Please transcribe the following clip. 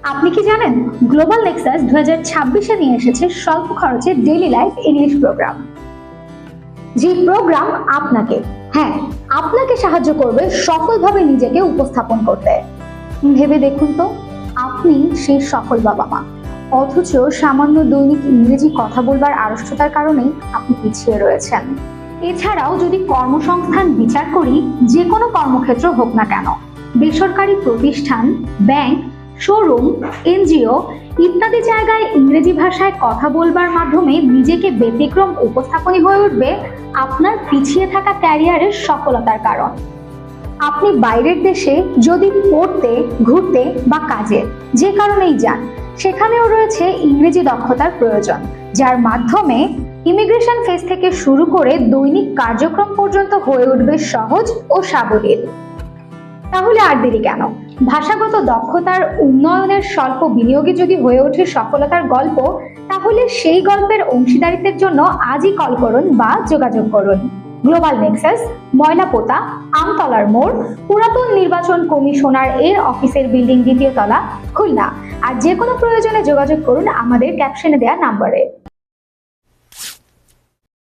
আপনি কি জানেন গ্লোবাল নেক্সাস 2026-এ নিয়ে এসেছে স্বল্প খরচে ডেইলি লাইফ ইংলিশ প্রোগ্রাম। যে প্রোগ্রাম আপনাকে সাহায্য করবে সফলভাবে নিজেকে উপস্থাপন করতে। ভেবে দেখুন তো, আপনি সেই সফল বাবা মা, অথচ সামান্য দৈনিক ইংরেজি কথা বলবার আড়ষ্টতার কারণেই আপনি পিছিয়ে রয়েছেন। এছাড়াও যদি কর্মসংস্থান বিচার করি, যে কোনো কর্মক্ষেত্র হোক না কেন, বেসরকারি প্রতিষ্ঠান, ব্যাংক, শোরুম, এনজিও ইত্যাদি জায়গায় ইংরেজি ভাষায় কথা বলবার মাধ্যমে নিজেকে ব্যতিক্রম উপস্থাপনই হয়ে উঠবে আপনার পিছিয়ে থাকা ক্যারিয়ারের সফলতার কারণ। আপনি বাইরের দেশে যদি পড়তে, ঘুরতে বা কাজে যে কারণেই যান, সেখানেও রয়েছে ইংরেজি দক্ষতার প্রয়োজন, যার মাধ্যমে ইমিগ্রেশন ফেজ থেকে শুরু করে দৈনিক কার্যক্রম পর্যন্ত হয়ে উঠবে সহজ ও সাবলীল। তাহলে আর দেরি কেন? ভাষাগত দক্ষতার উন্নয়নের স্বল্প বিনিয়োগে যদি হয়ে ওঠে সফলতার গল্প, তাহলে সেই গল্পের অংশীদারিত্বের জন্য আজই কল করুন বা যোগাযোগ করুন। গ্লোবাল নেক্সাস, ময়নাপোতা, আমতলার মোড়, পুরাতন নির্বাচন কমিশনার এর অফিসের বিল্ডিং 2য় তলা, খুলনা। আর যে কোনো প্রয়োজনে যোগাযোগ করুন আমাদের ক্যাপশনে দেওয়া নম্বরে।